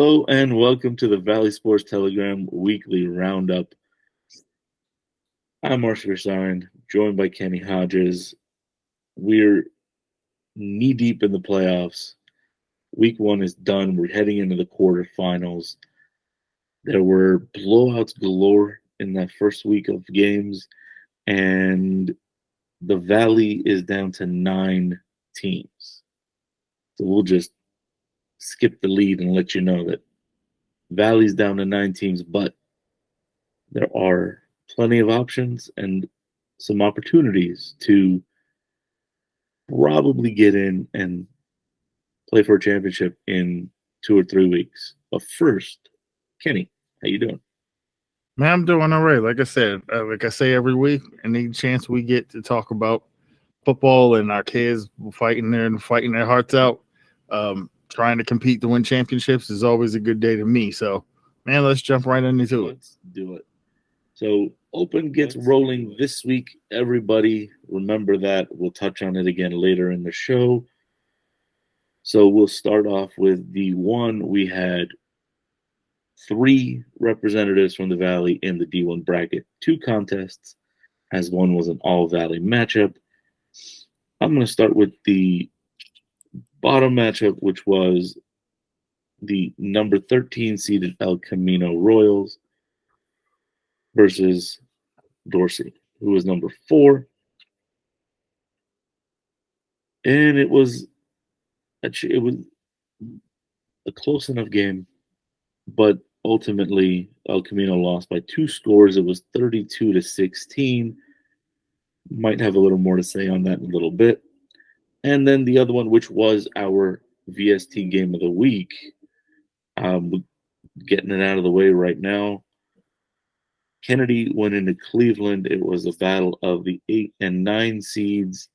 Hello and welcome to the Valley Sports Telegram Weekly Roundup. I'm Arshavir Saryan, joined by Kenny Hodges. We're knee-deep in the playoffs. Week 1 is done. We're heading into the quarterfinals. There were blowouts galore in that first week of games, and the Valley is down to 9 teams. So we'll just skip the lead and let you know that Valley's down to 9 teams, but there are plenty of options and some opportunities to probably get in and play for a championship in 2 or 3 weeks. But first, Kenny, how you doing? Man, I'm doing all right. Like I said, like I say every week, any chance we get to talk about football and our kids fighting their hearts out, trying to compete to win championships is always a good day to me. So, man, let's jump right into it. Let's do it. So, Open gets rolling this week, everybody. Remember that. We'll touch on it again later in the show. So, we'll start off with D1. We had 3 representatives from the Valley in the D1 bracket, 2 contests, as one was an all-Valley matchup. I'm going to start with the bottom matchup, which was the number 13 seeded El Camino Royals versus Dorsey, who was number 4. And it was a close enough game, but ultimately El Camino lost by 2 scores. It was 32-16. Might have a little more to say on that in a little bit. And then the other one, which was our VST game of the week, getting it out of the way right now. Kennedy went into Cleveland. It was a battle of the 8 and 9 seeds.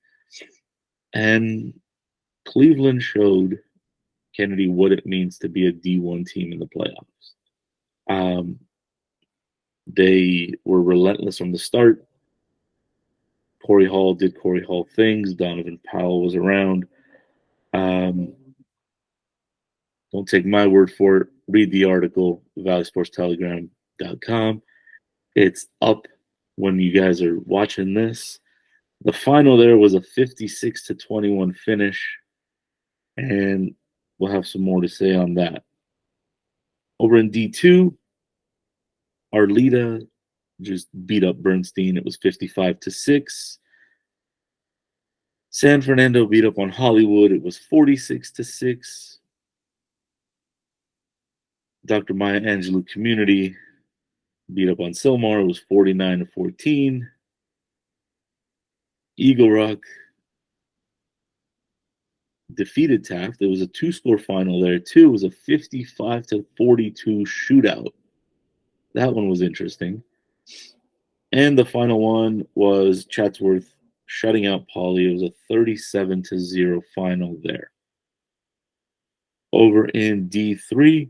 And Cleveland showed Kennedy what it means to be a D1 team in the playoffs. They were relentless from the start. Corey Hall did Corey Hall things. Donovan Powell was around. Don't take my word for it. Read the article, valleysportstelegram.com. It's up when you guys are watching this. The final there was a 56-21 finish, and we'll have some more to say on that. Over in D2, Arleta just beat up Bernstein. It was 55-6. San Fernando beat up on Hollywood. It was 46-6. Dr. Maya Angelou Community beat up on Silmar. It was 49-14. Eagle Rock defeated Taft. It was a 2-score final there, too. It was a 55-42 shootout. That one was interesting. And the final one was Chatsworth shutting out Pauley. It was a 37-0 final there. Over in D3,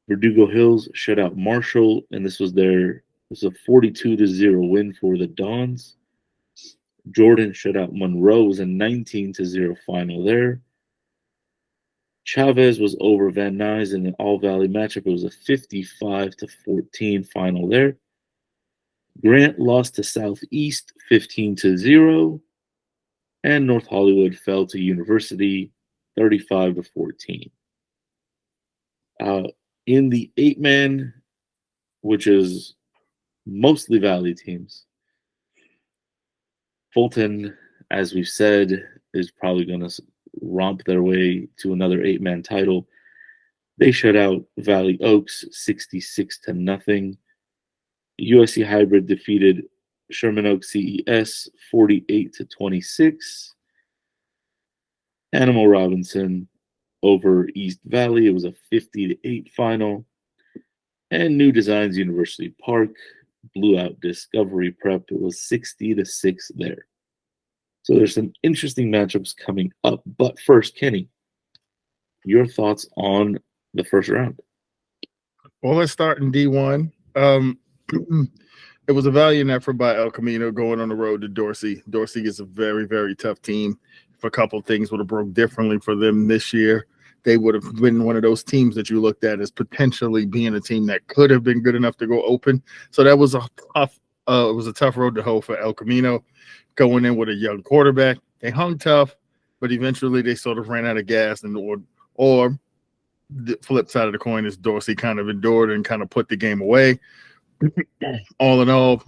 Verdugo Hills shut out Marshall, and this was a 42-0 win for the Dons. Jordan shut out Monroe. It was a 19-0 final there. Chavez was over Van Nuys in an all-Valley matchup. It was a 55-14 final there. Grant lost to Southeast 15-0. And North Hollywood fell to University 35-14. In the 8-man, which is mostly Valley teams, Fulton, as we've said, is probably going to romp their way to another 8-man title. They shut out Valley Oaks 66-0. USC Hybrid defeated Sherman Oaks CES 48-26. Animal Robinson over East Valley. It was a 50-8 final. And New Designs University Park blew out Discovery Prep. It was 60-6 there. So there's some interesting matchups coming up. But first, Kenny, your thoughts on the first round? Well, let's start in D1. It was a valiant effort by El Camino going on the road to Dorsey. Dorsey is a very, very tough team. If a couple of things would have broke differently for them this year, they would have been one of those teams that you looked at as potentially being a team that could have been good enough to go open. So that was a tough road to hoe for El Camino, going in with a young quarterback. They hung tough, but eventually they sort of ran out of gas, or the flip side of the coin is Dorsey kind of endured and kind of put the game away. All in all,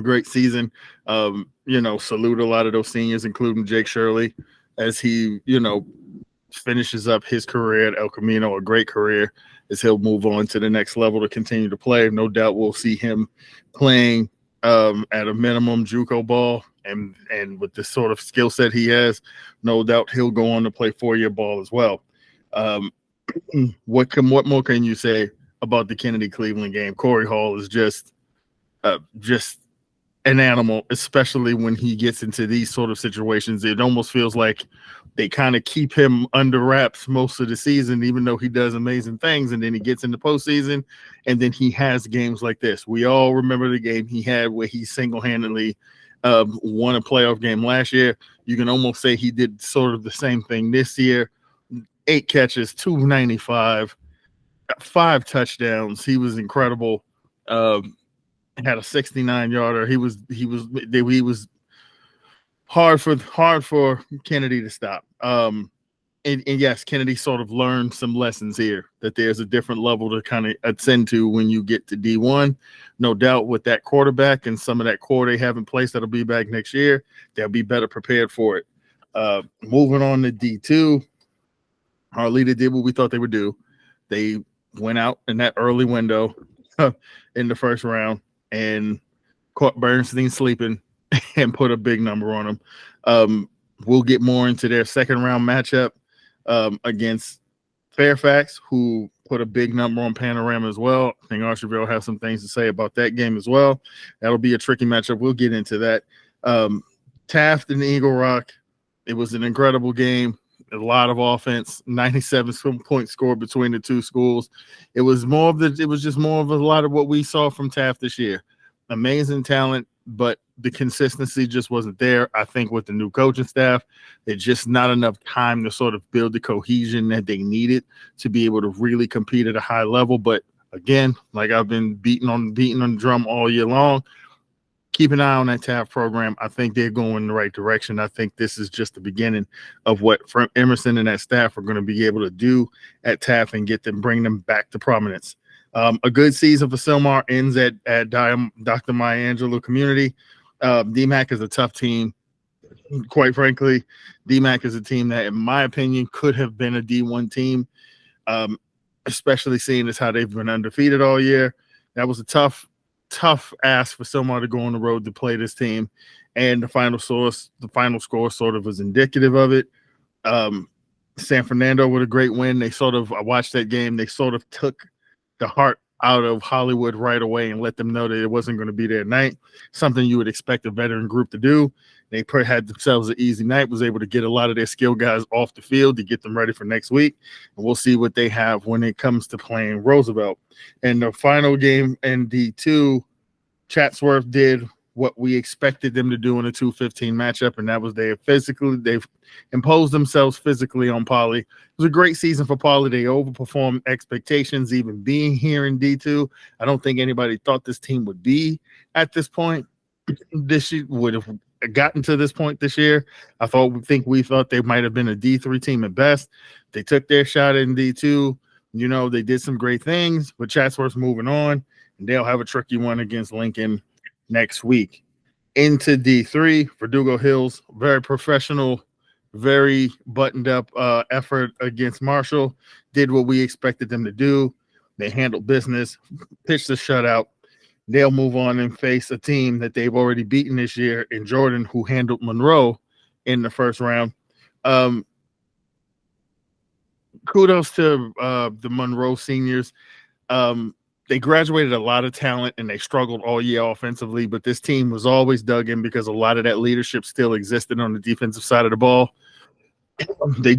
great season. Salute a lot of those seniors, including Jake Shirley, as he, finishes up his career at El Camino, a great career, as he'll move on to the next level to continue to play. No doubt we'll see him playing at a minimum JUCO ball, and with the sort of skill set he has, no doubt he'll go on to play 4-year ball as well. What more can you say about the Kennedy Cleveland game? Corey Hall is just an animal, especially when he gets into these sort of situations. It almost feels like they kind of keep him under wraps most of the season, even though he does amazing things. And then he gets into postseason, and then he has games like this. We all remember the game he had where he single-handedly won a playoff game last year. You can almost say he did sort of the same thing this year. 8 catches, 295, 5 touchdowns. He was incredible. Had a 69-yarder. He was hard for Kennedy to stop. And yes, Kennedy sort of learned some lessons here, that there's a different level to kind of ascend to when you get to D1. No doubt with that quarterback and some of that core they have in place that'll be back next year, they'll be better prepared for it. Moving on to D2, our leader did what we thought they would do. They went out in that early window in the first round and caught Bernstein sleeping and put a big number on him. We'll get more into their second round matchup against Fairfax, who put a big number on Panorama as well. I think Arshavir will have some things to say about that game as well. That'll be a tricky matchup. We'll get into that. Taft and Eagle Rock, it was an incredible game. A lot of offense, 97 point score between the two schools. It was just more of a lot of what we saw from Taft this year. Amazing talent, but the consistency just wasn't there. I think with the new coaching staff, it's just not enough time to sort of build the cohesion that they needed to be able to really compete at a high level. But again, like I've been beating on the drum all year long, keep an eye on that Taft program. I think they're going in the right direction. I think this is just the beginning of what Emerson and that staff are going to be able to do at Taft and bring them back to prominence. A good season for Sylmar ends at Dr. Maya Angelou Community. DMAC is a tough team. Quite frankly, DMAC is a team that, in my opinion, could have been a D1 team, especially seeing as how they've been undefeated all year. That was a tough ask for Sylmar to go on the road to play this team, and the final score sort of was indicative of it. San Fernando with a great win. I watched that game. They sort of took the heart out of Hollywood right away and let them know that it wasn't going to be their night. Something you would expect a veteran group to do. They had themselves an easy night, was able to get a lot of their skill guys off the field to get them ready for next week. And we'll see what they have when it comes to playing Roosevelt. And the final game in D2, Chatsworth did what we expected them to do in a 2-15 matchup, and that was they've imposed themselves physically on Poly. It was a great season for Poly. They overperformed expectations, even being here in D2. I don't think anybody thought this team would be at this point. This year would have gotten to this point this year. We thought they might have been a D3 team at best. They took their shot in D2. They did some great things, but Chatsworth's moving on, and they'll have a tricky one against Lincoln next week. Into D3, Verdugo Hills, very professional, very buttoned up effort against Marshall. Did what we expected them to do. They handled business, pitched a shutout. They'll move on and face a team that they've already beaten this year in Jordan, who handled Monroe in the first round. Kudos to the Monroe seniors. They graduated a lot of talent and they struggled all year offensively, but this team was always dug in because a lot of that leadership still existed on the defensive side of the ball. They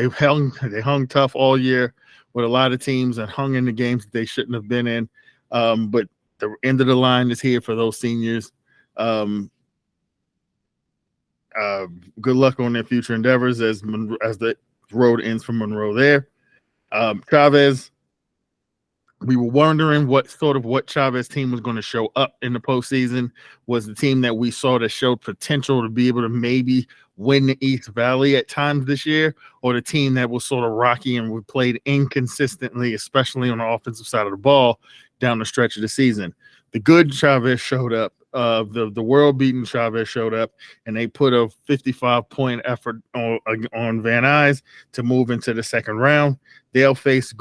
hung tough all year with a lot of teams and hung in the games that they shouldn't have been in. But the end of the line is here for those seniors. Good luck on their future endeavors as the road ends for Monroe there. Chavez, we were wondering what Chavez team was going to show up in the postseason. Was the team that we saw that showed potential to be able to maybe win the East Valley at times this year, or the team that was sort of rocky and we played inconsistently, especially on the offensive side of the ball down the stretch of the season. The good Chavez showed up. The world-beaten Chavez showed up, and they put a 55-point effort on Van Nuys to move into the second round. They'll face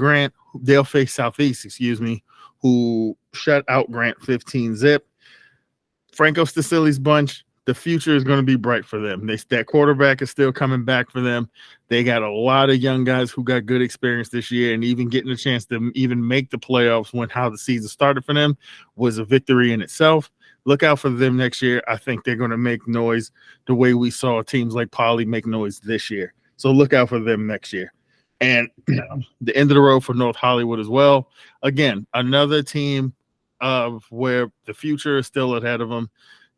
Southeast, who shut out Grant 15-zip. Franco Sicili's bunch, the future is going to be bright for them. That quarterback is still coming back for them. They got a lot of young guys who got good experience this year, and even getting a chance to even make the playoffs when how the season started for them was a victory in itself. Look out for them next year. I think they're going to make noise the way we saw teams like Poly make noise this year. So look out for them next year. And the end of the road for North Hollywood as well. Again, another team of where the future is still ahead of them.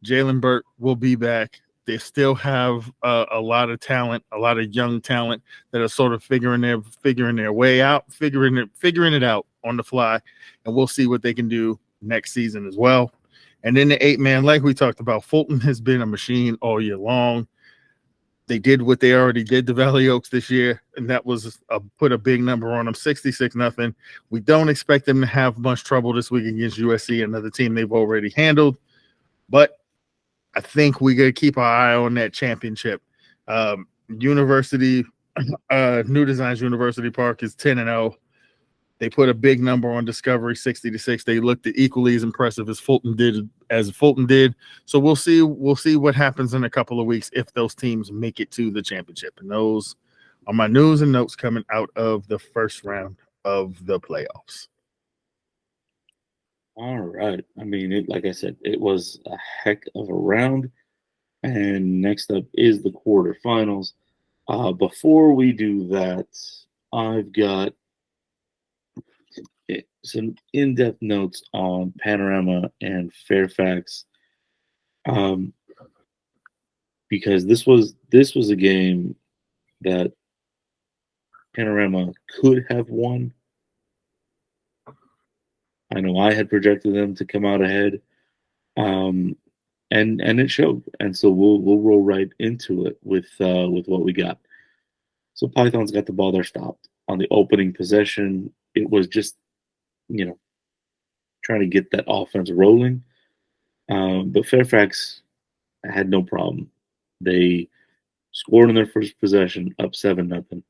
Jalen Burt will be back. They still have a lot of talent, a lot of young talent that are sort of figuring their way out, figuring it out on the fly, and we'll see what they can do next season as well. And then the 8-man, like we talked about, Fulton has been a machine all year long. They did what they already did to Valley Oaks this year, and that was put a big number on them, 66-0. We don't expect them to have much trouble this week against USC, another team they've already handled. But I think we got to keep our eye on that championship. University, New Designs University Park is 10-0. They put a big number on Discovery, 60-6. They looked equally as impressive as Fulton did. So we'll see what happens in a couple of weeks if those teams make it to the championship. And those are my news and notes coming out of the first round of the playoffs. All right. I mean, like I said, it was a heck of a round. And next up is the quarterfinals. Before we do that, I've got some in-depth notes on Panorama and Fairfax, because this was a game that Panorama could have won. I know I had projected them to come out ahead, and it showed. And so we'll roll right into it with what we got. So Python's got the ball. They're stopped on the opening possession. It was just, trying to get that offense rolling. But Fairfax had no problem. They scored in their first possession, up 7-0.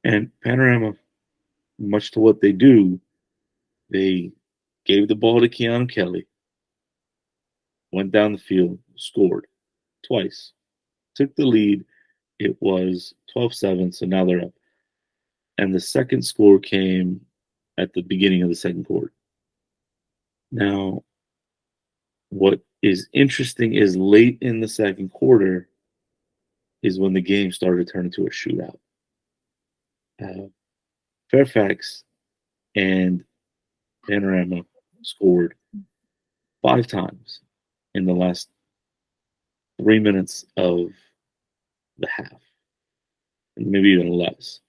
And Panorama, much to what they do, they gave the ball to Keanu Kelly, went down the field, scored twice, took the lead. It was 12-7, so now they're up. And the second score came at the beginning of the second quarter. Now, what is interesting is late in the second quarter is when the game started to turn into a shootout. Fairfax and Panorama scored 5 times in the last 3 minutes of the half, maybe even less.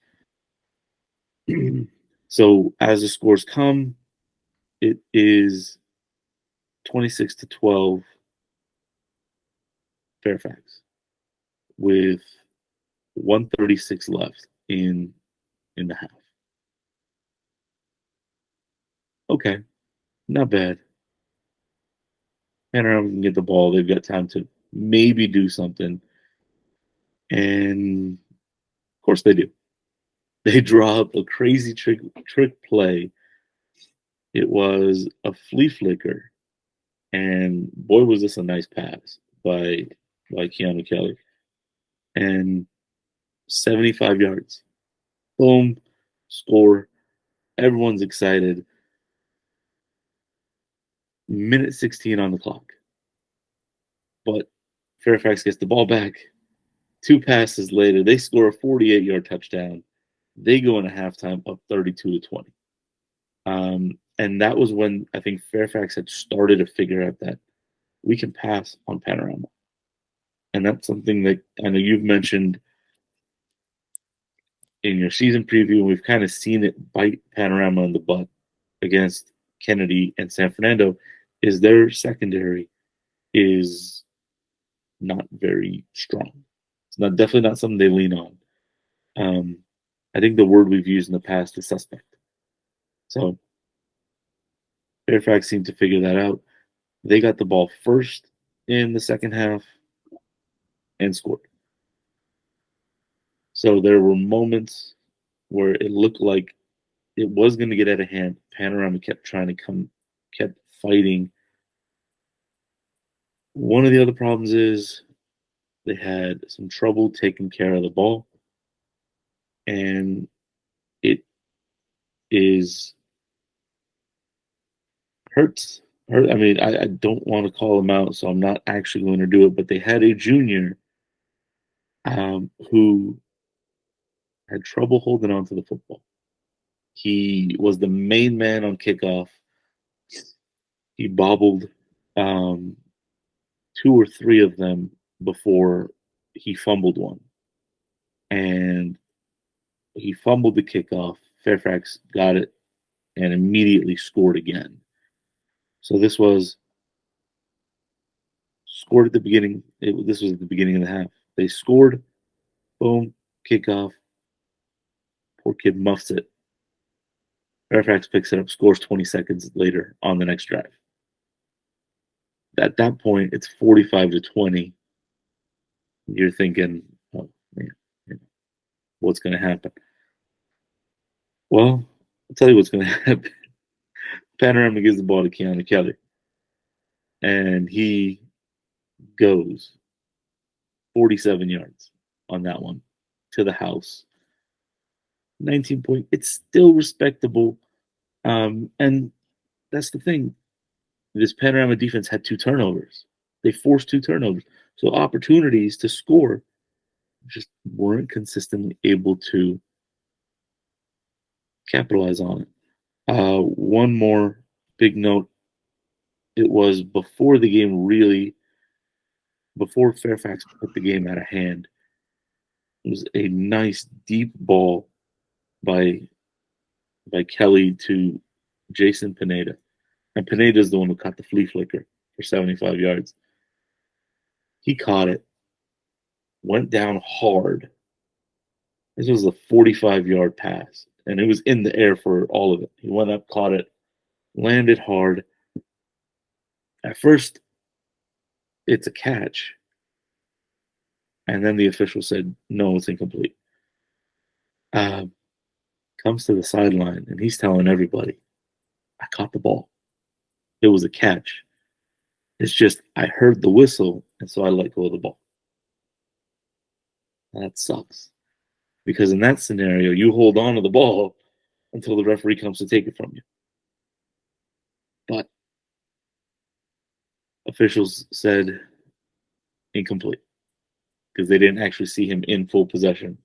So as the scores come, it is 26-12 Fairfax with 1:36 left in the half. Okay, not bad. Panorama can get the ball. They've got time to maybe do something. And of course they do. They draw up a crazy trick play. It was a flea flicker. And boy, was this a nice pass by Keanu Kelly. And 75 yards. Boom, score. Everyone's excited. Minute 16 on the clock. But Fairfax gets the ball back. 2 passes later, they score a 48-yard touchdown. They go into halftime up 32-20. And that was when I think Fairfax had started to figure out that we can pass on Panorama. And that's something that I know you've mentioned in your season preview, and we've kind of seen it bite Panorama in the butt against Kennedy and San Fernando, is their secondary is not very strong. It's not definitely not something they lean on. I think the word we've used in the past is suspect. So Fairfax seemed to figure that out. They got the ball first in the second half and scored. So there were moments where it looked like it was going to get out of hand. Panorama kept trying to kept fighting. One of the other problems is they had some trouble taking care of the ball, and it is hurts. I mean, I don't want to call them out, so I'm not actually going to do it. But they had a junior who had trouble holding on to the football. He was the main man on kickoff. He bobbled 2 or 3 of them before he fumbled one. And he fumbled the kickoff. Fairfax got it and immediately scored again. So this was scored at the beginning. This was at the beginning of the half. They scored, boom, kickoff. Poor kid muffs it. Fairfax picks it up, scores 20 seconds later on the next drive. At that point, it's 45-20. You're thinking, oh, man, what's going to happen? Well, I'll tell you what's going to happen. Panorama gives the ball to Keanu Kelly, and he goes 47 yards on that one to the house. 19 points. It's still respectable. And that's the thing. This Panorama defense had 2 turnovers. They forced 2 turnovers. So opportunities to score just weren't consistently able to capitalize on it. One more big note. It was before the game before Fairfax put the game out of hand. It was a nice deep ball by Kelly to Jason Pineda. And Pineda is the one who caught the flea flicker for 75 yards. He caught it, went down hard. This was a 45-yard pass, and it was in the air for all of it. He went up, caught it, landed hard. At first, it's a catch. And then the official said, no, it's incomplete. Comes to the sideline, and he's telling everybody, I caught the ball. It was a catch. It's just I heard the whistle, and so I let go of the ball. And that sucks. Because in that scenario, you hold on to the ball until the referee comes to take it from you. But officials said incomplete because they didn't actually see him in full possession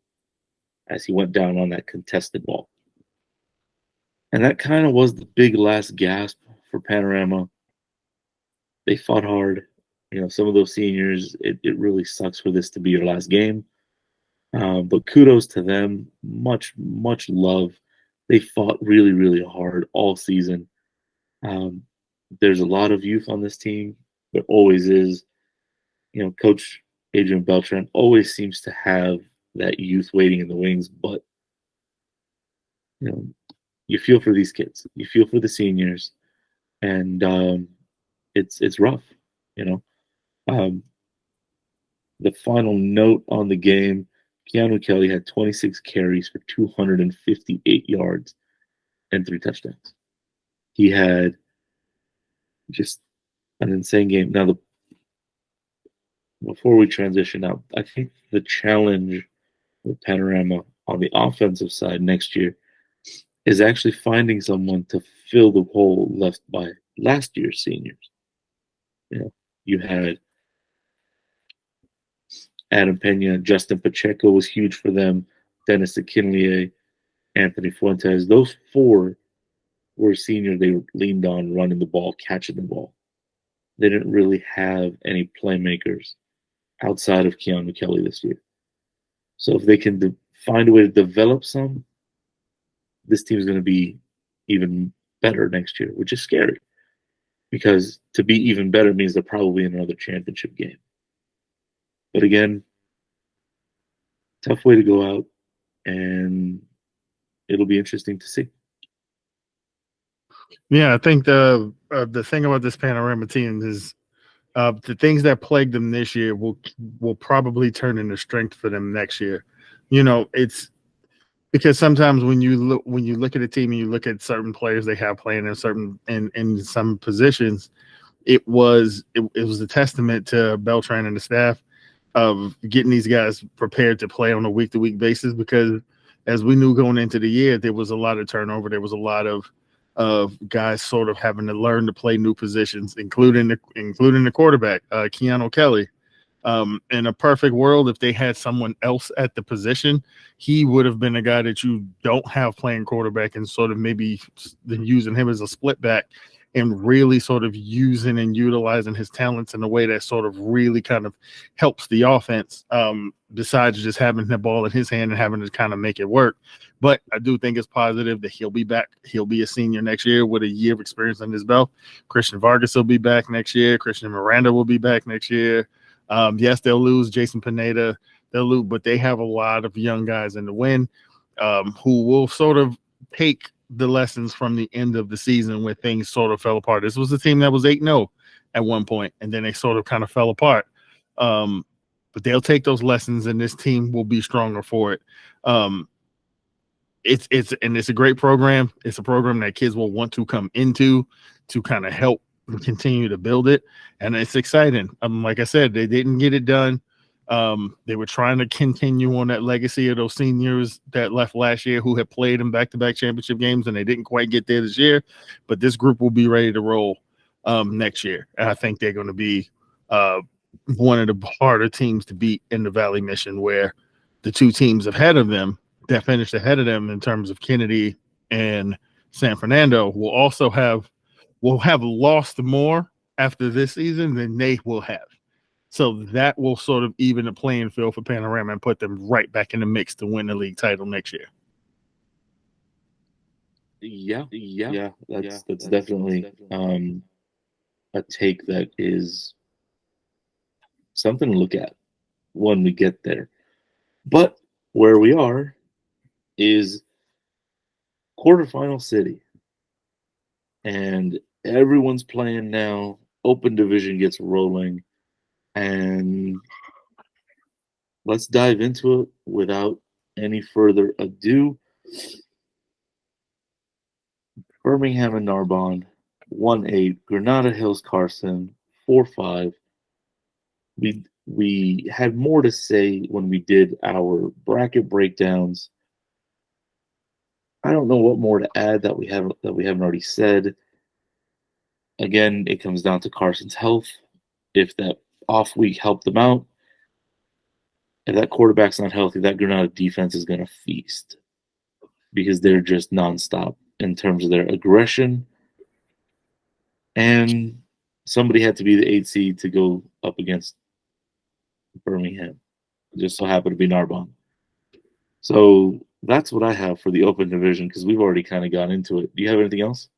as he went down on that contested ball. And that kind of was the big last gasp for Panorama. They fought hard. You know, some of those seniors, it really sucks for this to be your last game. But kudos to them. Much, much love. They fought really, really hard all season. There's a lot of youth on this team. There always is. You know, Coach Adrian Beltran always seems to have that youth waiting in the wings. But, you know, you feel for these kids. You feel for the seniors. And it's rough, you know. The final note on the game, Keanu Kelly had 26 carries for 258 yards and 3 touchdowns. He had just an insane game. Now, before we transition out, I think the challenge with Panorama on the offensive side next year is actually finding someone to fill the hole left by last year's seniors. You know, you had Adam Pena, Justin Pacheco was huge for them, Dennis Akinlie, Anthony Fuentes. Those 4 were senior. They leaned on running the ball, catching the ball. They didn't really have any playmakers outside of Keanu Kelly this year. So if they can find a way to develop some, this team is going to be even better next year, which is scary. Because to be even better means they're probably in another championship game. But again, tough way to go out, and it'll be interesting to see. Yeah, I think the thing about this Panorama team is the things that plagued them this year will probably turn into strength for them next year. You know, it's because sometimes when you look at a team and you look at certain players they have playing in some positions, it was a testament to Beltran and the staff of getting these guys prepared to play on a week-to-week basis, because as we knew going into the year, there was a lot of turnover. There was a lot of guys sort of having to learn to play new positions, including the quarterback, Keanu Kelly. In a perfect world, if they had someone else at the position, he would have been a guy that you don't have playing quarterback and sort of maybe using him as a split back and really sort of using and utilizing his talents in a way that sort of really kind of helps the offense, besides just having the ball in his hand and having to kind of make it work. But I do think it's positive that he'll be back. He'll be a senior next year with a year of experience on his belt. Christian Vargas will be back next year. Christian Miranda will be back next year. Yes, they'll lose Jason Pineda. They'll lose, but they have a lot of young guys in the win, who will sort of take the lessons from the end of the season where things sort of fell apart. This was a team that was 8-0 at one point, and then they sort of kind of fell apart. But they'll take those lessons, and this team will be stronger for it. It's a great program. It's a program that kids will want to come into to kind of help continue to build it, and it's exciting. Like I said, they didn't get it done. They were trying to continue on that legacy of those seniors that left last year who had played in back-to-back championship games, and they didn't quite get there this year. But this group will be ready to roll next year, and I think they're going to be one of the harder teams to beat in the Valley Mission, where the two teams ahead of them that finished ahead of them in terms of Kennedy and San Fernando will have lost more after this season than they will have. So that will sort of even the playing field for Panorama and put them right back in the mix to win the league title next year. Yeah. That's definitely a take that is something to look at when we get there. But where we are is quarterfinal city, and everyone's playing now. Open division gets rolling, and let's dive into it without any further ado. Birmingham and Narbonne 1-8, Granada Hills Carson 4-5. We had more to say when we did our bracket breakdowns. I don't know what more to add that we haven't already said. Again, it comes down to Carson's health. If that off week helped them out, if that quarterback's not healthy, that Granada defense is going to feast, because they're just nonstop in terms of their aggression. And somebody had to be the 8 seed to go up against Birmingham. It just so happened to be Narbonne. So that's what I have for the open division, because we've already kind of gone into it. Do you have anything else?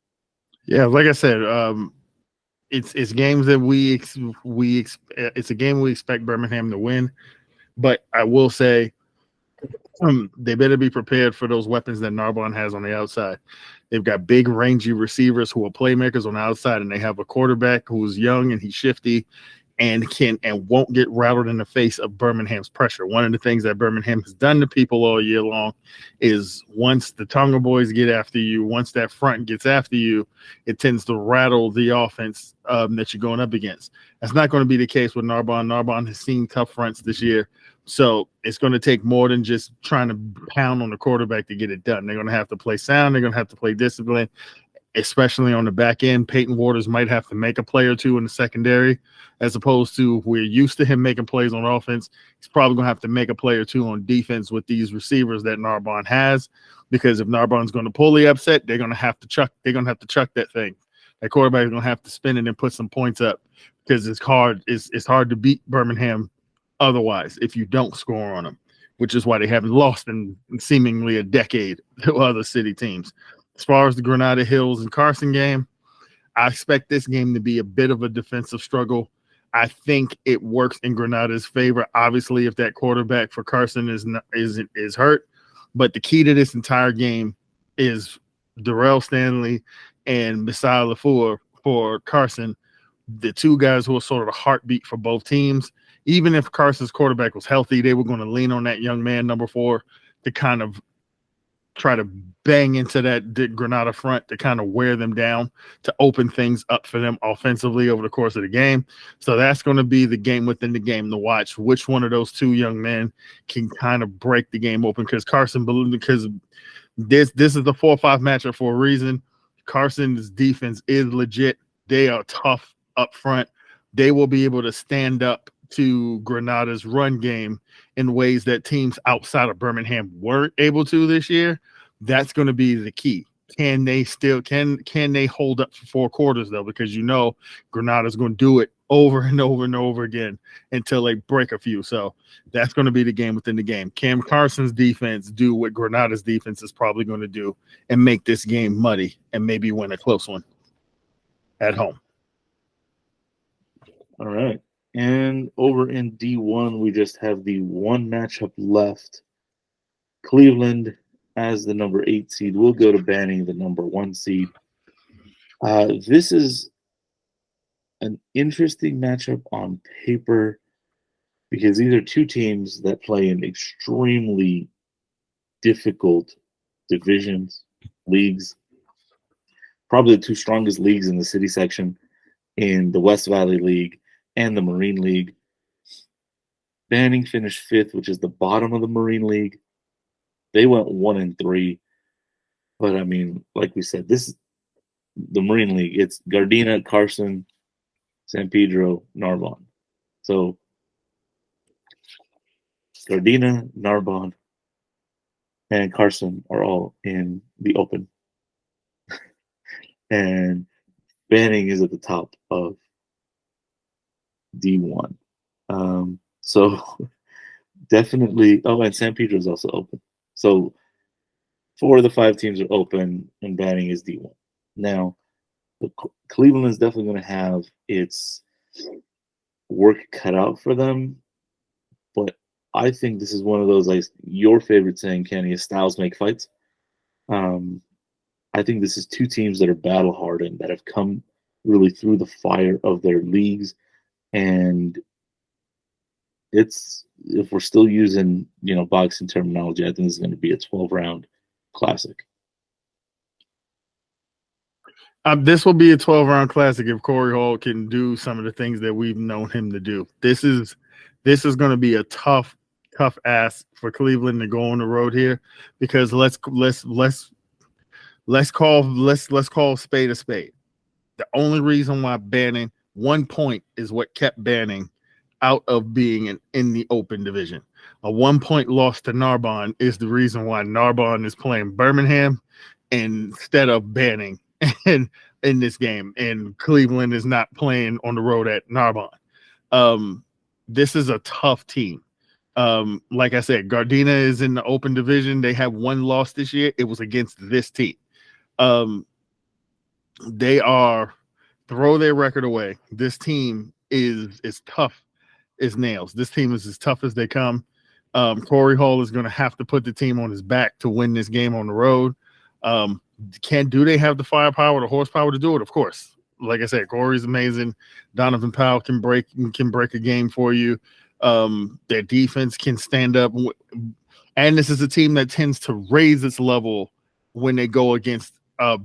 Yeah, like I said, it's games that it's a game we expect Birmingham to win, but I will say they better be prepared for those weapons that Narbonne has on the outside. They've got big, rangy receivers who are playmakers on the outside, and they have a quarterback who's young and he's shifty and won't get rattled in the face of Birmingham's pressure. One of the things that Birmingham has done to people all year long is once the Tonga boys get after you, once that front gets after you, it tends to rattle the offense that you're going up against. That's not going to be the case with Narbonne. Narbonne has seen tough fronts this year, so it's going to take more than just trying to pound on the quarterback to get it done. They're going to have to play sound. They're going to have to play discipline, especially on the back end. Peyton Waters might have to make a play or two in the secondary, as opposed to we're used to him making plays on offense. He's probably going to have to make a play or two on defense with these receivers that Narbonne has, because if Narbonne's going to pull the upset, they're going to have to chuck that thing. That quarterback is going to have to spin it and put some points up, because it's hard to beat Birmingham otherwise if you don't score on them. which is why they haven't lost in seemingly a decade to other city teams. As far as the Granada Hills and Carson game, I expect this game to be a bit of a defensive struggle. I think it works in Granada's favor. Obviously, if that quarterback for Carson is hurt, but the key to this entire game is Darrell Stanley and Messiah LaFleur for Carson, the two guys who are sort of the heartbeat for both teams. Even if Carson's quarterback was healthy, they were going to lean on that young man, number 4, to kind of try to bang into that Granada front to kind of wear them down, to open things up for them offensively over the course of the game. So that's going to be the game within the game to watch. Which one of those two young men can kind of break the game open? Because this is the 4-5 matchup for a reason. Carson's defense is legit. They are tough up front. They will be able to stand up to Granada's run game in ways that teams outside of Birmingham weren't able to this year. That's going to be the key. Can they hold up for 4 quarters though? Because Granada's going to do it over and over and over again until they break a few. So that's going to be the game within the game. Can Carson's defense do what Granada's defense is probably going to do and make this game muddy and maybe win a close one at home? All right. And over in D1, we just have the one matchup left. Cleveland, as the number 8 seed, will go to Banning, the number 1 seed. This is an interesting matchup on paper because these are two teams that play in extremely difficult divisions, leagues. Probably the 2 strongest leagues in the city section, in the West Valley League and the Marine League. Banning finished 5th, which is the bottom of the Marine League. They went 1-3. But I mean, like we said, this is the Marine League. It's Gardena, Carson, San Pedro, Narbonne. So Gardena, Narbonne, and Carson are all in the open. And Banning is at the top of D1. So definitely, and San Pedro is also open. So 4 of the 5 teams are open, and Banning is D1. Now, Cleveland is definitely going to have its work cut out for them, but I think this is one of those, like your favorite saying, Kenny, is styles make fights. I think this is 2 teams that are battle hardened, that have come really through the fire of their leagues, and if we're still using boxing terminology, I think this is going to be a 12-round classic. This will be a 12-round classic if Corey Hall can do some of the things that we've known him to do. This is going to be a tough ask for Cleveland to go on the road here, because let's call spade a spade. The only reason why Banning 1 point is what kept Banning out of being in the open division. A 1-point loss to Narbonne is the reason why Narbonne is playing Birmingham instead of Banning in this game, and Cleveland is not playing on the road at Narbonne. This is a tough team. Like I said, Gardena is in the open division. They have 1 loss this year. It was against this team. They throw their record away. This team is tough as nails. This team is as tough as they come. Corey Hall is going to have to put the team on his back to win this game on the road. Do they have the firepower, the horsepower to do it? Of course. Like I said, Corey's amazing. Donovan Powell can break a game for you. Their defense can stand up. And this is a team that tends to raise its level when they go against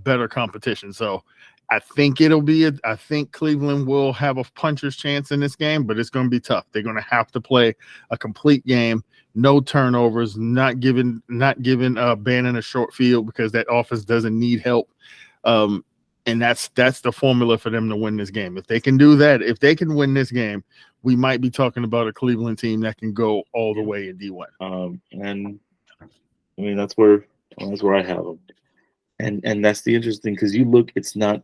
better competition. So I think I think Cleveland will have a puncher's chance in this game, but it's going to be tough. They're going to have to play a complete game, no turnovers, not giving Bannon a short field, because that offense doesn't need help. And that's the formula for them to win this game. If they can do that, if they can win this game, we might be talking about a Cleveland team that can go all the way in D1. And I mean, that's where I have them. And that's the interesting, because you look, it's not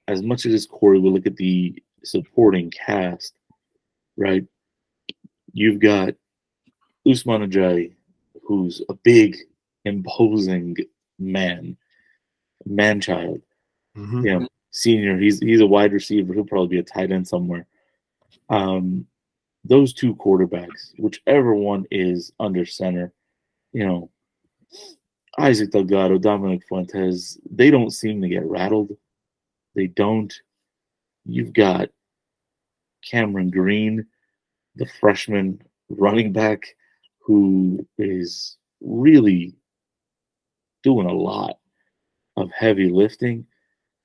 as much as Corey. We look at the supporting cast, right? You've got Usman Ajayi, who's a big, imposing man-child. Mm-hmm. Senior. He's a wide receiver. He'll probably be a tight end somewhere. Those two quarterbacks, whichever one is under center, Isaac Delgado, Dominic Fuentes, they don't seem to get rattled. They don't. You've got Cameron Green, the freshman running back, who is really doing a lot of heavy lifting.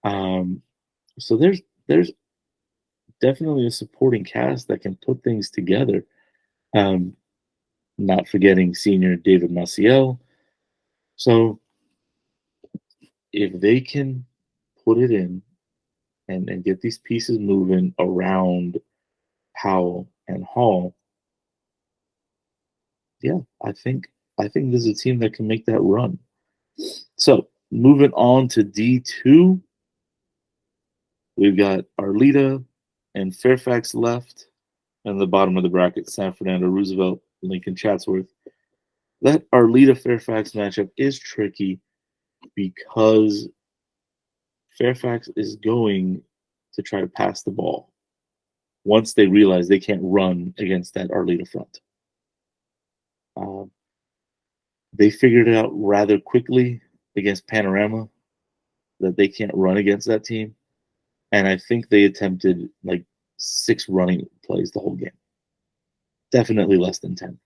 So there's definitely a supporting cast that can put things together. Not forgetting senior David Maciel. So if they can put it in and get these pieces moving around Howell and Hall, I think there's a team that can make that run. So moving on to D2, we've got Arleta and Fairfax left, and the bottom of the bracket, San Fernando, Roosevelt, Lincoln, Chatsworth. That Arleta Fairfax matchup is tricky because Fairfax is going to try to pass the ball once they realize they can't run against that Arleta front. They figured it out rather quickly against Panorama that they can't run against that team. And I think they attempted like 6 running plays the whole game. Definitely less than 10.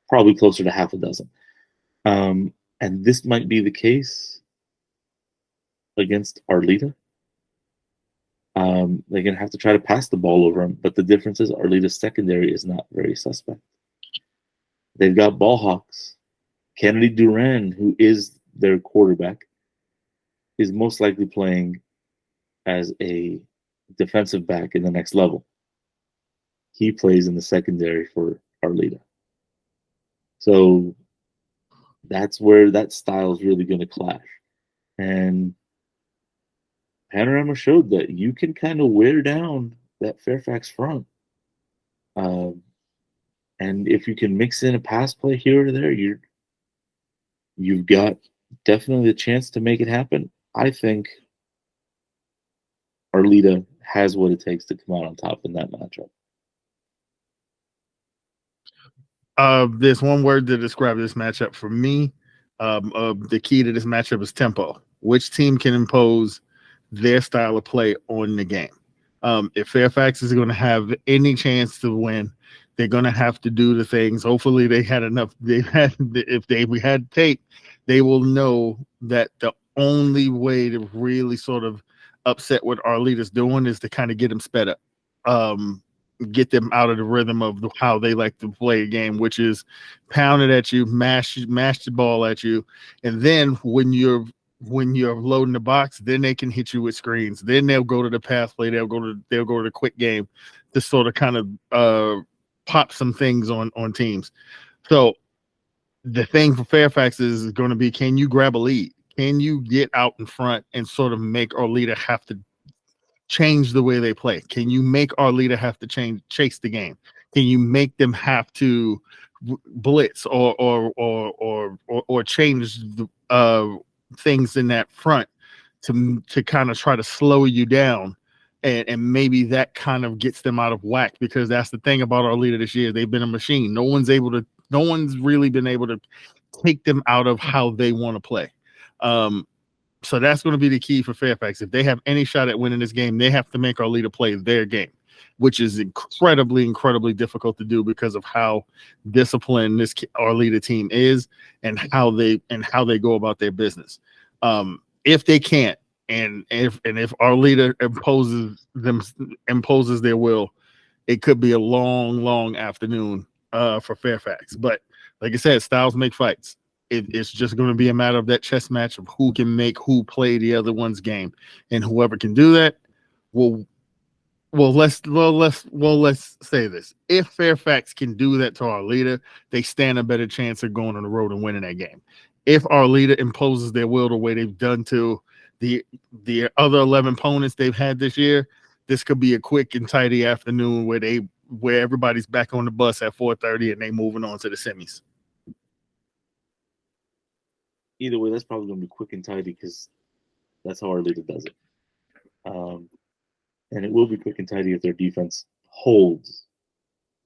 Probably closer to half a dozen. And this might be the case against Arleta. They're going to have to try to pass the ball over them. But the difference is Arleta's secondary is not very suspect. They've got ball hawks. Kennedy Duran, who is their quarterback, is most likely playing as a defensive back in the next level. He plays in the secondary for Arleta. So that's where that style is really going to clash. And Panorama showed that you can kind of wear down that Fairfax front. And if you can mix in a pass play here or there, you've got definitely a chance to make it happen. I think Arleta has what it takes to come out on top in that matchup. There's one word to describe this matchup for me. The key to this matchup is tempo. Which team can impose their style of play on the game? If Fairfax is going to have any chance to win, they're going to have to do the things. Hopefully, they had enough. If they had tape, they will know that the only way to really sort of upset what Arleta's doing is to kind of get them sped up. Get them out of the rhythm of how they like to play a game, which is pound it at you, mash the ball at you, and then when you're loading the box, then they can hit you with screens. Then they'll go to the pass play. They'll go to the quick game to sort of kind of pop some things on teams. So the thing for Fairfax is going to be, can you grab a lead? Can you get out in front and sort of make Arleta have to change the way they play? Can you make Arleta have to chase the game? Can you make them have to blitz or change the things in that front to kind of try to slow you down? And maybe that kind of gets them out of whack, because that's the thing about Arleta this year. They've been a machine. No one's really been able to take them out of how they want to play. So that's going to be the key for Fairfax. If they have any shot at winning this game, they have to make Arleta play their game, which is incredibly, incredibly difficult to do because of how disciplined this Arleta team is and how they go about their business. If they can't, and if Arleta imposes their will, it could be a long, long afternoon for Fairfax. But like I said, styles make fights. It's just going to be a matter of that chess match of who can make who play the other one's game, and whoever can do that let's say this: if Fairfax can do that to Arleta, they stand a better chance of going on the road and winning that game. If Arleta imposes their will the way they've done to the other 11 opponents they've had this year, this could be a quick and tidy afternoon where everybody's back on the bus at 4:30 and they moving on to the semis. either way, that's probably going to be quick and tidy because that's how our leader does it. And it will be quick and tidy if their defense holds.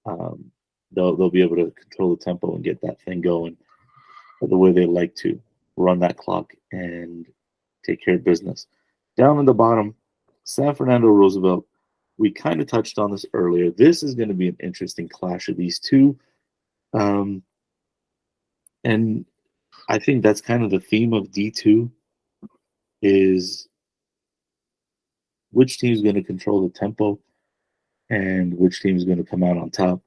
They'll be able to control the tempo and get that thing going the way they like to, run that clock and take care of business. Down in the bottom, San Fernando Roosevelt. We kind of touched on this earlier. This is going to be an interesting clash of these two. And I think that's kind of the theme of D2 is which team is going to control the tempo and which team is going to come out on top.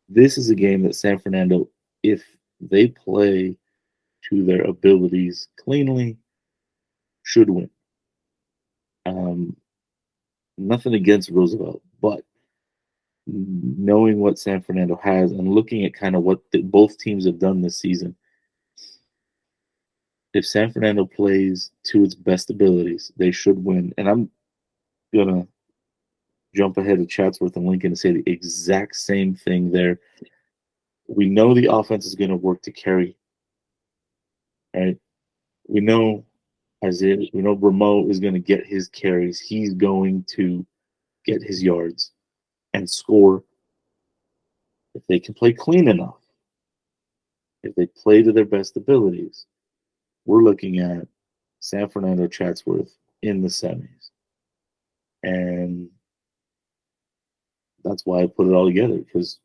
This is a game that San Fernando, if they play to their abilities cleanly, should win. Nothing against Roosevelt, but knowing what San Fernando has and looking at kind of what both teams have done this season, if San Fernando plays to its best abilities, they should win. And I'm going to jump ahead of Chatsworth and Lincoln and say the exact same thing there. We know the offense is going to work to carry, right? We know Ramo is going to get his carries. He's going to get his yards and score. If they can play clean enough, if they play to their best abilities, we're looking at San Fernando Chatsworth in the semis. And that's why I put it all together, because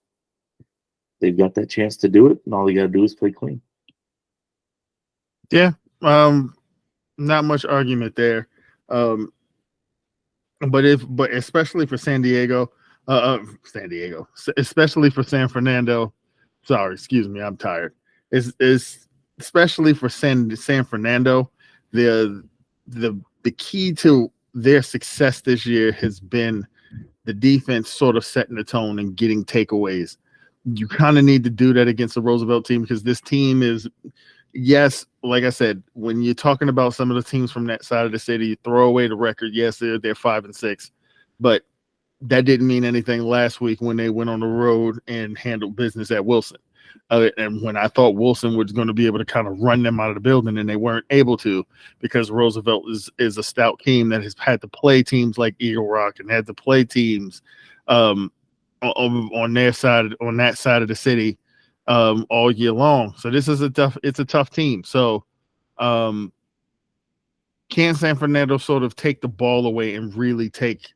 they've got that chance to do it, and all they got to do is play clean. Yeah. Not much argument there. But especially for San Diego, especially for San Fernando. Sorry, excuse me, I'm tired. Is especially for San Fernando, the key to their success this year has been the defense sort of setting the tone and getting takeaways. You kind of need to do that against the Roosevelt team because this team is, yes, like I said, when you're talking about some of the teams from that side of the city, you throw away the record. Yes, they're 5-6, but that didn't mean anything last week when they went on the road and handled business at Wilson. And when I thought Wilson was going to be able to kind of run them out of the building, and they weren't able to because Roosevelt is a stout team that has had to play teams like Eagle Rock and had to play teams on that side of the city all year long. So this is a tough team. So can San Fernando sort of take the ball away and really take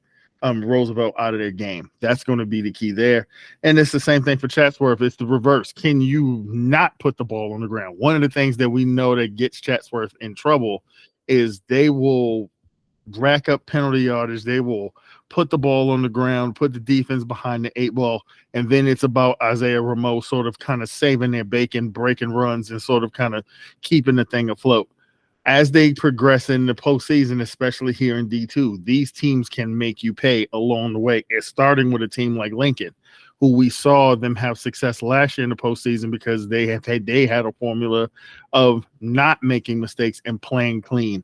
Roosevelt out of their game? That's going to be the key there. And it's the same thing for Chatsworth. It's the reverse. Can you not put the ball on the ground? One of the things that we know that gets Chatsworth in trouble is they will rack up penalty yardage. They will put the ball on the ground, put the defense behind the 8 ball, and then it's about Isaiah Ramo sort of kind of saving their bacon, breaking runs, and sort of kind of keeping the thing afloat. As they progress in the postseason, especially here in D2, these teams can make you pay along the way. It's starting with a team like Lincoln, who we saw them have success last year in the postseason because they had a formula of not making mistakes and playing clean,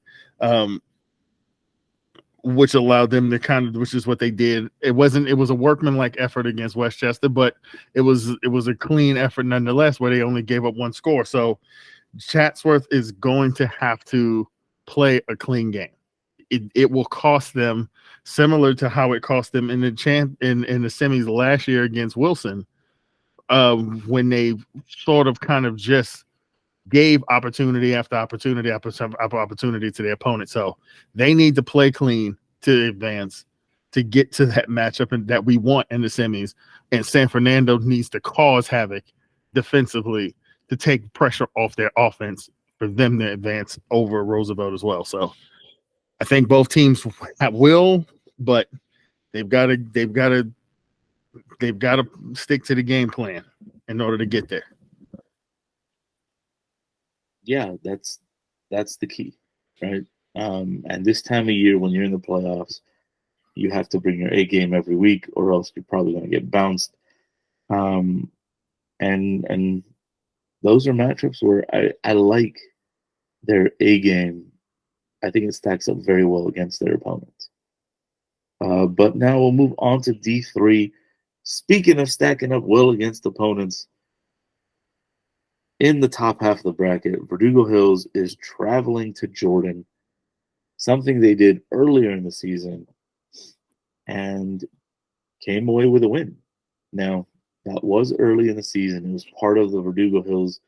which allowed them to which is what they did. It was a workmanlike effort against Westchester, but it was a clean effort nonetheless, where they only gave up 1 score. So Chatsworth is going to have to play a clean game. It will cost them, similar to how it cost them in the semis last year against Wilson, when they sort of kind of just gave opportunity after opportunity after opportunity to their opponent. So they need to play clean to advance, to get to that matchup that we want in the semis. And San Fernando needs to cause havoc defensively to take pressure off their offense for them to advance over Roosevelt as well. So I think both teams will, but they've got to stick to the game plan in order to get there. Yeah, that's the key, right? And this time of year, when you're in the playoffs, you have to bring your A game every week, or else you're probably going to get bounced. And those are matchups where I like their A game. I think it stacks up very well against their opponents. But now we'll move on to D3. Speaking of stacking up well against opponents, In the top half of the bracket, Verdugo Hills is traveling to Jordan, something they did earlier in the season, and came away with a win. Now, that was early in the season. It was part of the Verdugo Hills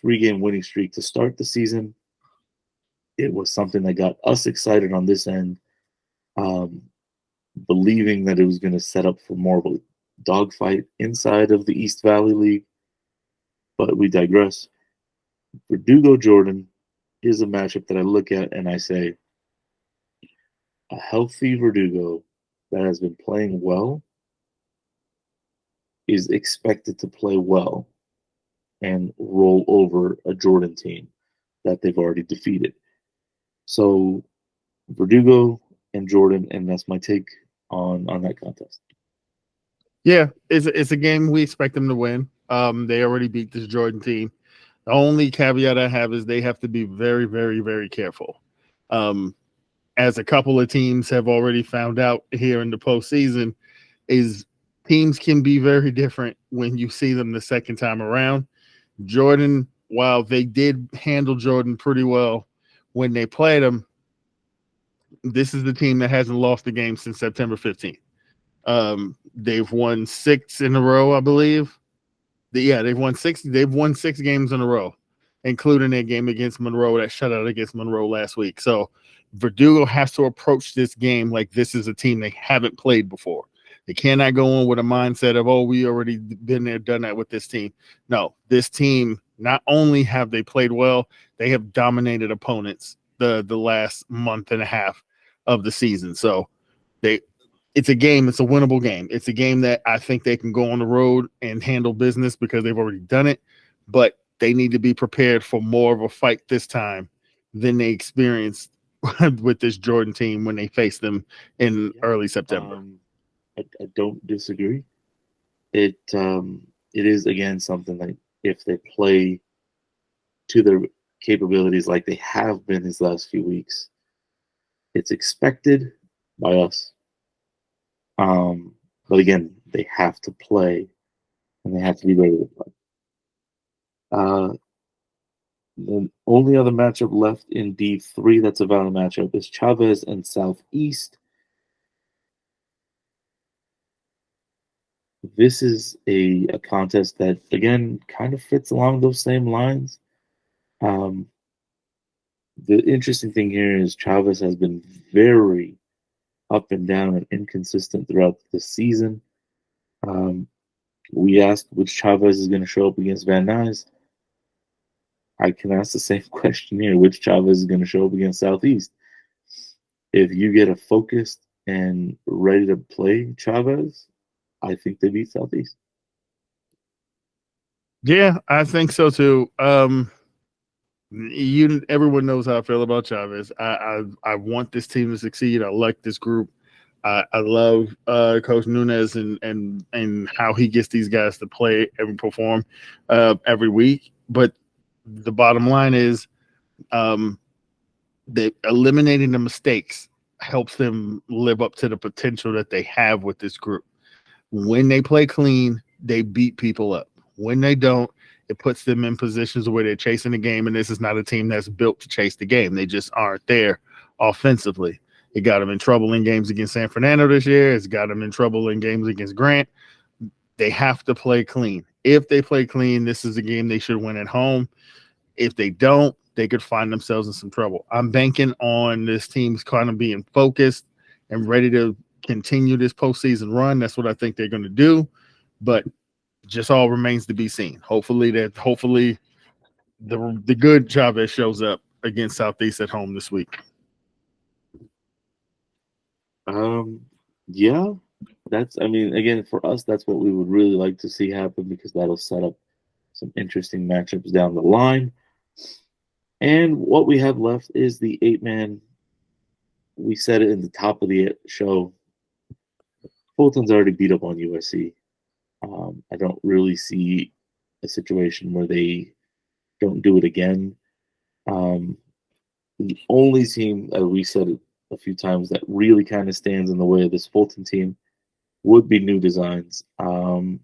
3-game winning streak to start the season. It was something that got us excited on this end, um, believing that it was going to set up for more of a dogfight inside of the East Valley League. But we digress. Verdugo Jordan is a matchup that I look at and I say, a healthy Verdugo that has been playing well is expected to play well and roll over a Jordan team that they've already defeated. So Verdugo and Jordan, and that's my take on that contest. Yeah, it's a game we expect them to win. They already beat this Jordan team. The only caveat I have is they have to be very, very, very careful. As a couple of teams have already found out here in the postseason, is teams can be very different when you see them the second time around. Jordan, while they did handle Jordan pretty well when they played him, this is the team that hasn't lost a game since September 15th. They've won 6 in a row, I believe. They've won 6. They've won 6 games in a row, including their game against Monroe, that shutout against Monroe last week. So Verdugo has to approach this game like this is a team they haven't played before. They cannot go in with a mindset of, oh, we already been there, done that with this team. No, this team, not only have they played well, they have dominated opponents the last month and a half of the season. So it's a game. It's a winnable game. It's a game that I think they can go on the road and handle business because they've already done it. But they need to be prepared for more of a fight this time than they experienced with this Jordan team when they faced them in early September. I don't disagree. It is again something that if they play to their capabilities like they have been these last few weeks, it's expected by us. But again, they have to play and they have to be ready to play. The only other matchup left in D3 that's a valid matchup is Chavez and Southeast. This is a contest that, again, kind of fits along those same lines. The interesting thing here is Chavez has been very up and down and inconsistent throughout the season. We asked which Chavez is going to show up against Van Nuys. I can ask the same question here. Which Chavez is going to show up against Southeast? If you get a focused and ready to play Chavez, I think they beat Southeast. Yeah, I think so too. Everyone knows how I feel about Chavez. I want this team to succeed. I like this group. I love Coach Nunez and how he gets these guys to play and perform every week. But the bottom line is that eliminating the mistakes helps them live up to the potential that they have with this group. When they play clean, they beat people up. When they don't, it puts them in positions where they're chasing the game, and this is not a team that's built to chase the game. They just aren't there offensively. It got them in trouble in games against San Fernando this year. It's got them in trouble in games against Grant. They have to play clean. If they play clean, this is a game they should win at home. If they don't, they could find themselves in some trouble. I'm banking on this team's kind of being focused and ready to continue this postseason run. That's what I think they're going to do. But just all remains to be seen. Hopefully the good Chavez shows up against Southeast at home this week. Yeah, again, for us, that's what we would really like to see happen because that'll set up some interesting matchups down the line. And what we have left is the 8-man. We said it in the top of the show. Fulton's already beat up on USC. I don't really see a situation where they don't do it again. The only team that we said it a few times that really kind of stands in the way of this Fulton team would be New Designs. And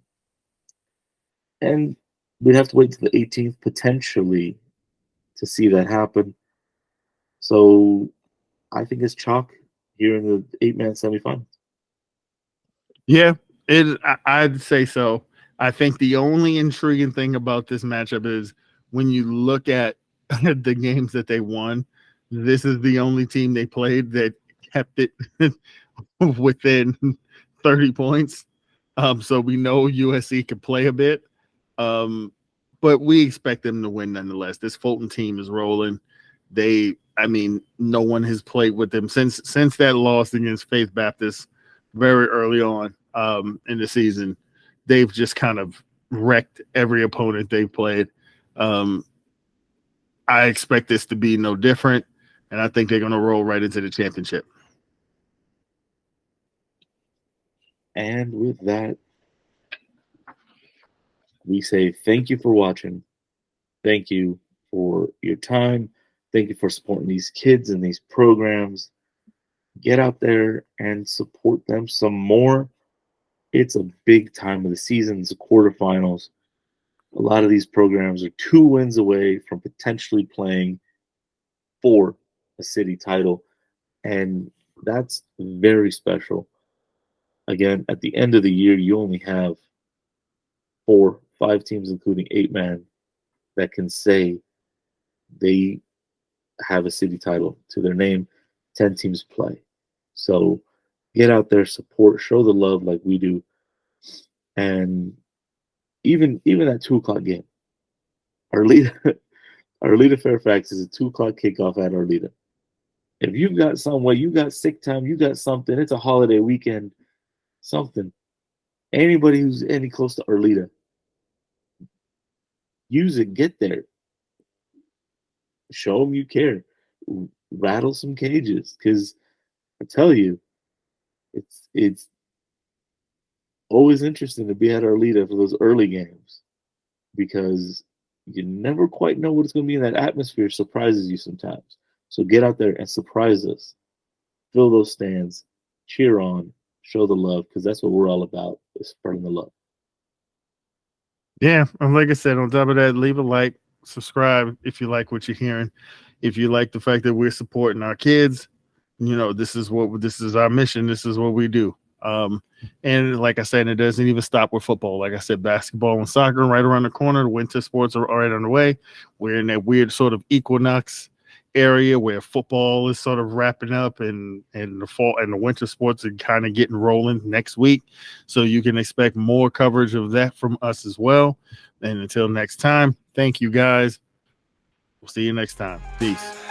we'd have to wait till the 18th potentially to see that happen. So I think it's chalk here in the 8-man semifinals. Yeah, I'd say so. I think the only intriguing thing about this matchup is when you look at the games that they won, this is the only team they played that kept it within 30 points. So we know USC could play a bit. But we expect them to win nonetheless. This Fulton team is rolling. No one has played with them since that loss against Faith Baptist very early on in the season. They've just kind of wrecked every opponent they've played. I expect this to be no different, and I think they're going to roll right into the championship. And with that, we say thank you for watching. Thank you for your time. Thank you for supporting these kids and these programs. Get out there and support them some more. It's a big time of the season. It's the quarterfinals. A lot of these programs are 2 wins away from potentially playing for a city title. And that's very special. Again, at the end of the year, you only have 4, 5 teams, including 8-man, that can say they have a city title to their name. 10 teams play. So get out there, support, show the love like we do. And even that 2:00 game, Arleta Fairfax is a 2:00 kickoff at Arleta. If you've got some way, you got sick time, you got something, it's a holiday weekend, something. Anybody who's any close to Arleta, use it, get there. Show them you care. Rattle some cages, because I tell you, it's always interesting to be at Arleta for those early games, because you never quite know what it's going to be, in that atmosphere surprises you sometimes. So get out there and surprise us. Fill those stands, cheer on, show the love, because that's what we're all about, is spreading the love. Yeah, and like I said, on top of that, leave a like, subscribe if you like what you're hearing. If you like the fact that we're supporting our kids, this is our mission. This is what we do. And like I said, it doesn't even stop with football. Like I said, basketball and soccer right around the corner. The winter sports are right on the way. We're in that weird sort of equinox area where football is sort of wrapping up, and the fall and the winter sports are kind of getting rolling next week. So you can expect more coverage of that from us as well. And until next time, thank you guys. We'll see you next time. Peace.